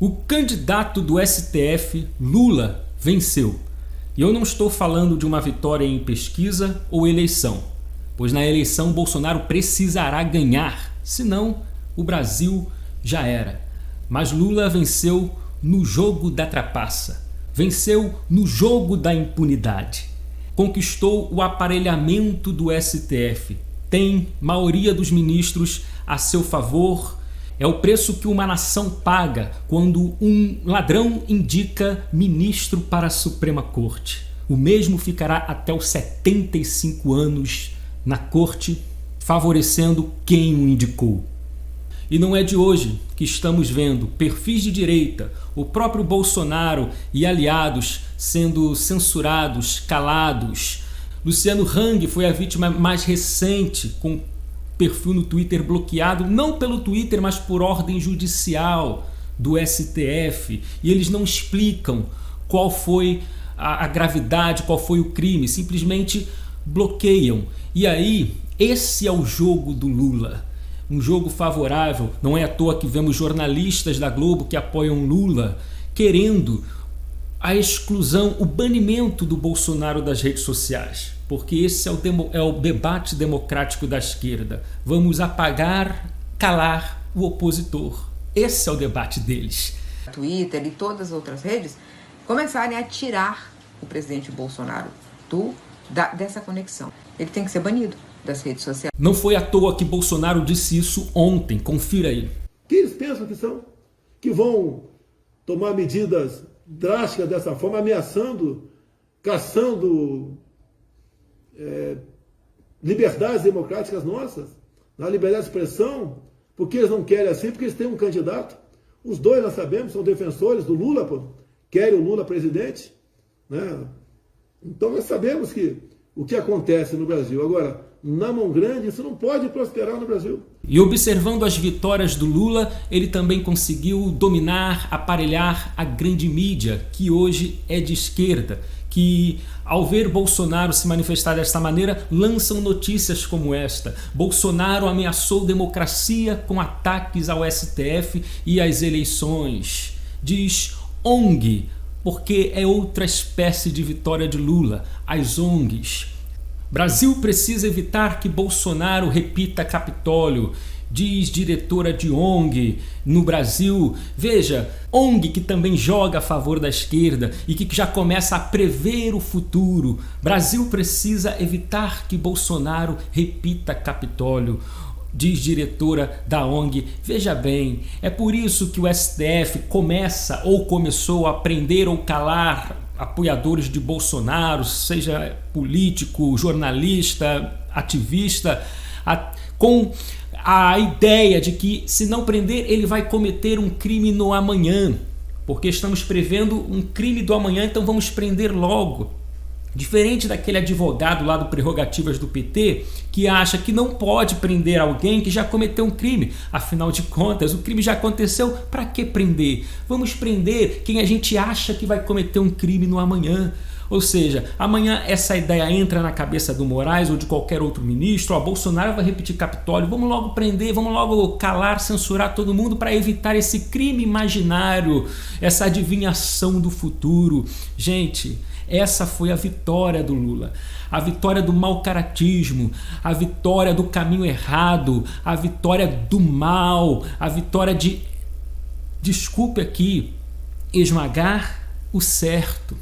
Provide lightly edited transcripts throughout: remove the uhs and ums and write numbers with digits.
O candidato do STF, Lula, venceu. E eu não estou falando de uma vitória em pesquisa ou eleição, pois na eleição Bolsonaro precisará ganhar, senão o Brasil já era. Mas Lula venceu no jogo da trapaça, venceu no jogo da impunidade. Conquistou o aparelhamento do STF, tem maioria dos ministros a seu favor. É o preço que uma nação paga quando um ladrão indica ministro para a Suprema Corte. O mesmo ficará até os 75 anos na corte, favorecendo quem o indicou. E não é de hoje que estamos vendo perfis de direita, o próprio Bolsonaro e aliados sendo censurados, calados. Luciano Hang foi a vítima mais recente, com perfil no Twitter bloqueado, não pelo Twitter, mas por ordem judicial do STF. E eles não explicam qual foi a gravidade, qual foi o crime, simplesmente bloqueiam. E aí, esse é o jogo do Lula. Um jogo favorável. Não é à toa que vemos jornalistas da Globo que apoiam Lula querendo a exclusão, o banimento do Bolsonaro das redes sociais. Porque esse é o debate democrático da esquerda. Vamos apagar, calar o opositor. Esse é o debate deles. Twitter e todas as outras redes começarem a tirar o presidente Bolsonaro dessa conexão. Ele tem que ser banido das redes sociais. Não foi à toa que Bolsonaro disse isso ontem. Confira aí. Que eles pensam que são? Que vão tomar medidas drásticas dessa forma, ameaçando, caçando liberdades democráticas nossas, na liberdade de expressão, porque eles não querem assim, porque eles têm um candidato. Os dois, nós sabemos, são defensores do Lula, pô. Querem o Lula presidente, né? Então nós sabemos que o que acontece no Brasil. Agora, na mão grande, isso não pode prosperar no Brasil. E observando as vitórias do Lula, ele também conseguiu dominar, aparelhar a grande mídia, que hoje é de esquerda, que ao ver Bolsonaro se manifestar desta maneira, lançam notícias como esta. Bolsonaro ameaçou democracia com ataques ao STF e às eleições. Diz ONG, porque é outra espécie de vitória de Lula, as ONGs. Brasil precisa evitar que Bolsonaro repita Capitólio, diz diretora de ONG no Brasil. Veja, ONG que também joga a favor da esquerda e que já começa a prever o futuro. Brasil precisa evitar que Bolsonaro repita Capitólio, diz diretora da ONG. Veja bem, é por isso que o STF começa ou começou a prender ou calar apoiadores de Bolsonaro, seja político, jornalista, ativista, com a ideia de que se não prender ele vai cometer um crime no amanhã, porque estamos prevendo um crime do amanhã, então vamos prender logo. Diferente daquele advogado lá do Prerrogativas do PT que acha que não pode prender alguém que já cometeu um crime. Afinal de contas, o crime já aconteceu, para que prender? Vamos prender quem a gente acha que vai cometer um crime no amanhã. Ou seja, amanhã essa ideia entra na cabeça do Moraes ou de qualquer outro ministro. Ó, Bolsonaro vai repetir Capitólio, vamos logo prender, vamos logo calar, censurar todo mundo para evitar esse crime imaginário, essa adivinhação do futuro. Gente, essa foi a vitória do Lula, a vitória do mau-caratismo, a vitória do caminho errado, a vitória do mal, a vitória de, desculpe aqui, esmagar o certo,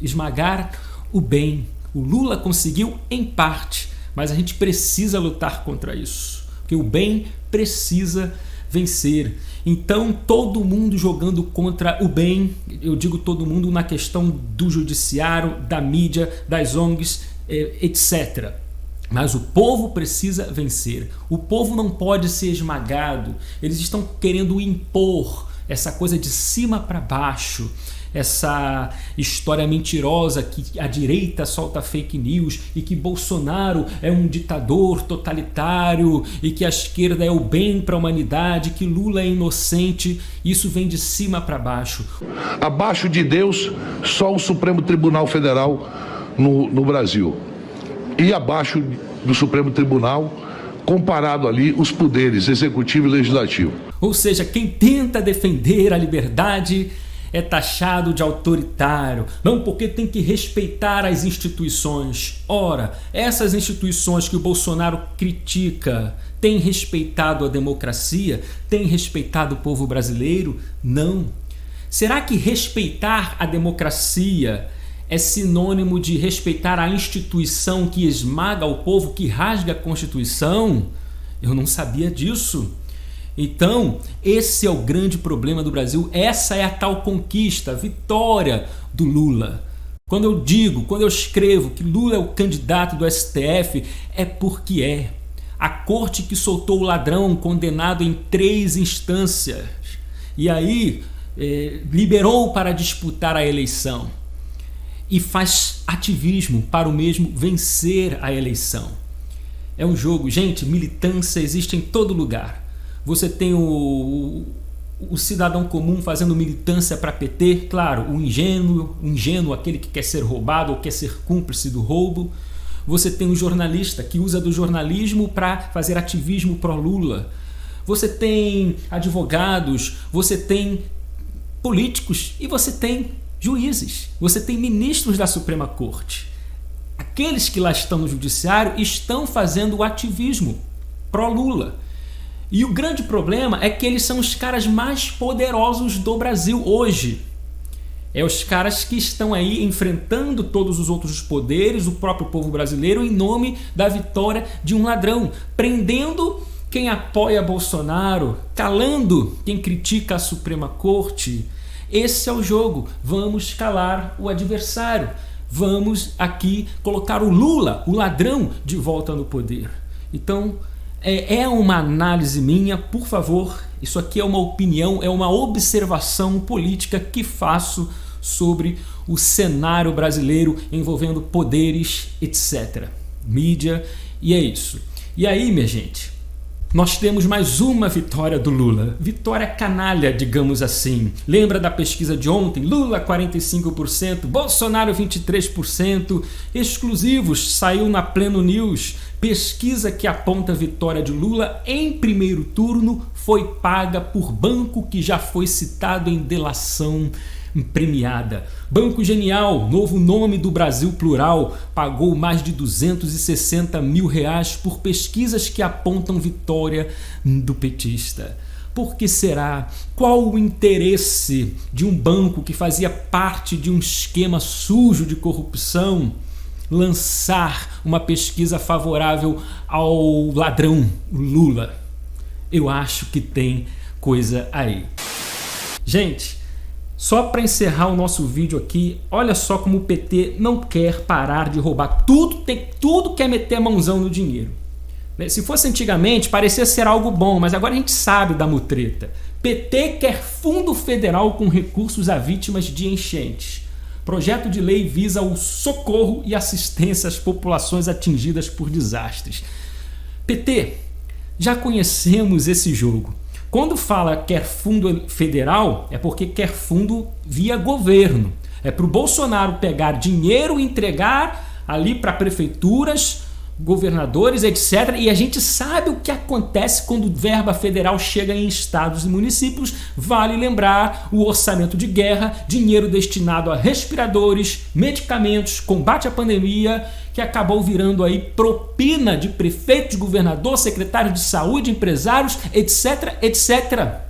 esmagar o bem. O Lula conseguiu em parte, mas a gente precisa lutar contra isso, porque o bem precisa vencer. Então todo mundo jogando contra o bem, eu digo todo mundo na questão do judiciário, da mídia, das ONGs, etc. Mas o povo precisa vencer. O povo não pode ser esmagado. Eles estão querendo impor essa coisa de cima para baixo, essa história mentirosa que a direita solta fake news e que Bolsonaro é um ditador totalitário e que a esquerda é o bem para a humanidade, que Lula é inocente. Isso vem de cima para baixo. Abaixo de Deus, só o Supremo Tribunal Federal no Brasil. E abaixo do Supremo Tribunal, comparado ali os poderes executivo e legislativo. Ou seja, quem tenta defender a liberdade é taxado de autoritário. Não, porque tem que respeitar as instituições. Ora, essas instituições que o Bolsonaro critica têm respeitado a democracia? Têm respeitado o povo brasileiro? Não. Será que respeitar a democracia é sinônimo de respeitar a instituição que esmaga o povo, que rasga a Constituição? Eu não sabia disso. Então, esse é o grande problema do Brasil, essa é a tal conquista, a vitória do Lula. Quando eu escrevo que Lula é o candidato do STF, é porque é. A corte que soltou o ladrão condenado em 3 instâncias e aí liberou para disputar a eleição e faz ativismo para o mesmo vencer a eleição. É um jogo, gente, militância existe em todo lugar. Você tem o cidadão comum fazendo militância para PT, claro, o ingênuo, aquele que quer ser roubado ou quer ser cúmplice do roubo. Você tem o jornalista que usa do jornalismo para fazer ativismo pró-Lula. Você tem advogados, você tem políticos e você tem juízes. Você tem ministros da Suprema Corte. Aqueles que lá estão no judiciário estão fazendo o ativismo pró-Lula. E o grande problema é que eles são os caras mais poderosos do Brasil hoje. É os caras que estão aí enfrentando todos os outros poderes, o próprio povo brasileiro, em nome da vitória de um ladrão, prendendo quem apoia Bolsonaro, calando quem critica a Suprema Corte. Esse é o jogo. Vamos calar o adversário. Vamos aqui colocar o Lula, o ladrão, de volta no poder. Então, é uma análise minha, por favor, isso aqui é uma opinião, é uma observação política que faço sobre o cenário brasileiro envolvendo poderes, etc. Mídia, e é isso. E aí, minha gente, nós temos mais uma vitória do Lula. Vitória canalha, digamos assim. Lembra da pesquisa de ontem? Lula 45%, Bolsonaro 23%. Exclusivos, saiu na Pleno News. Pesquisa que aponta a vitória de Lula em primeiro turno foi paga por banco que já foi citado em delação premiada. Banco Genial, novo nome do Brasil Plural, pagou mais de 260 mil reais por pesquisas que apontam vitória do petista. Por que será? Qual o interesse de um banco que fazia parte de um esquema sujo de corrupção lançar uma pesquisa favorável ao ladrão Lula? Eu acho que tem coisa aí. Gente, só para encerrar o nosso vídeo aqui, olha só como o PT não quer parar de roubar. Tudo quer meter a mãozão no dinheiro. Se fosse antigamente, parecia ser algo bom, mas agora a gente sabe da mutreta. PT quer fundo federal com recursos a vítimas de enchentes. Projeto de lei visa o socorro e assistência às populações atingidas por desastres. PT, já conhecemos esse jogo. Quando fala quer fundo federal, é porque quer fundo via governo. É para o Bolsonaro pegar dinheiro e entregar ali para prefeituras, governadores, etc. E a gente sabe o que acontece quando verba federal chega em estados e municípios. Vale lembrar o orçamento de guerra, dinheiro destinado a respiradores, medicamentos, combate à pandemia, que acabou virando aí propina de prefeitos, governador, secretário de saúde, empresários, etc, etc.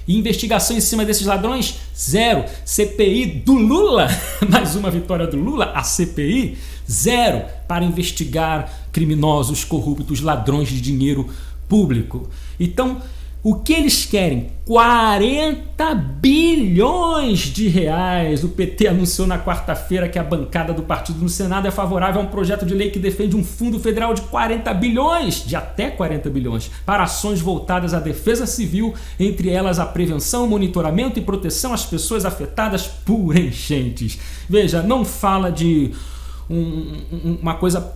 E investigação em cima desses ladrões? Zero. CPI do Lula, mais uma vitória do Lula, a CPI, zero para investigar criminosos, corruptos, ladrões de dinheiro público. Então, o que eles querem? 40 bilhões de reais. O PT anunciou na quarta-feira que a bancada do partido no Senado é favorável a um projeto de lei que defende um fundo federal de 40 bilhões, de até 40 bilhões, para ações voltadas à defesa civil, entre elas a prevenção, monitoramento e proteção às pessoas afetadas por enchentes. Veja, não fala de uma coisa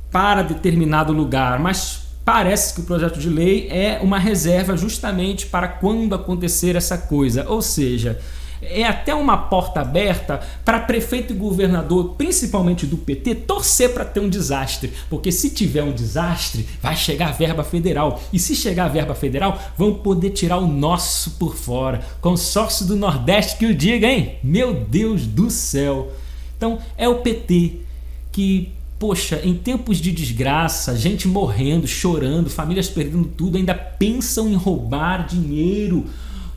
para determinado lugar, mas parece que o projeto de lei é uma reserva justamente para quando acontecer essa coisa. Ou seja, é até uma porta aberta para prefeito e governador, principalmente do PT, torcer para ter um desastre, porque se tiver um desastre, vai chegar a verba federal, e se chegar a verba federal, vão poder tirar o nosso por fora. Consórcio do Nordeste que o diga, hein? Meu Deus do céu! Então é o PT que, poxa, em tempos de desgraça, gente morrendo, chorando, famílias perdendo tudo, ainda pensam em roubar dinheiro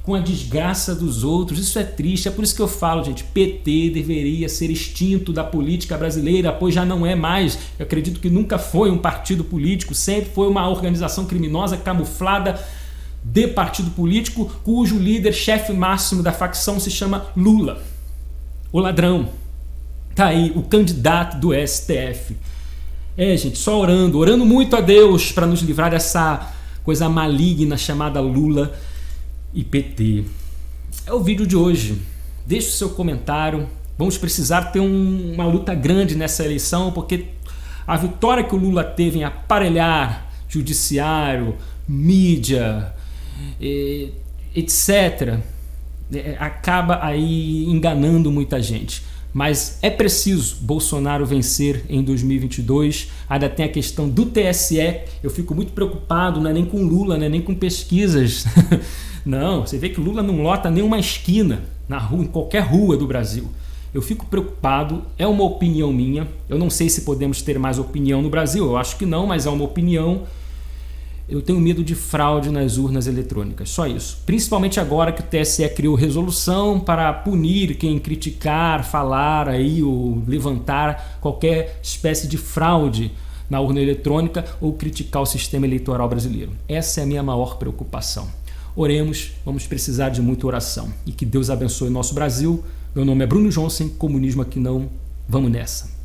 com a desgraça dos outros. Isso é triste, é por isso que eu falo, gente, PT deveria ser extinto da política brasileira, pois já não é mais. Eu acredito que nunca foi um partido político, sempre foi uma organização criminosa camuflada de partido político, cujo líder, chefe máximo da facção se chama Lula, o ladrão. Tá aí o candidato do STF. Gente, só orando muito a Deus para nos livrar dessa coisa maligna chamada Lula e PT. É o vídeo de hoje. Deixe o seu comentário. Vamos precisar ter uma luta grande nessa eleição, porque a vitória que o Lula teve em aparelhar judiciário, mídia, etc., acaba aí enganando muita gente. Mas é preciso Bolsonaro vencer em 2022. Ainda tem a questão do TSE. Eu fico muito preocupado, não é nem com Lula, não é nem com pesquisas. Não, você vê que Lula não lota nenhuma esquina na rua, em qualquer rua do Brasil. Eu fico preocupado, é uma opinião minha. Eu não sei se podemos ter mais opinião no Brasil, eu acho que não, mas é uma opinião. Eu tenho medo de fraude nas urnas eletrônicas, só isso. Principalmente agora que o TSE criou resolução para punir quem criticar, falar aí ou levantar qualquer espécie de fraude na urna eletrônica ou criticar o sistema eleitoral brasileiro. Essa é a minha maior preocupação. Oremos, vamos precisar de muita oração. E que Deus abençoe o nosso Brasil. Meu nome é Bruno Johnson, comunismo aqui não, vamos nessa.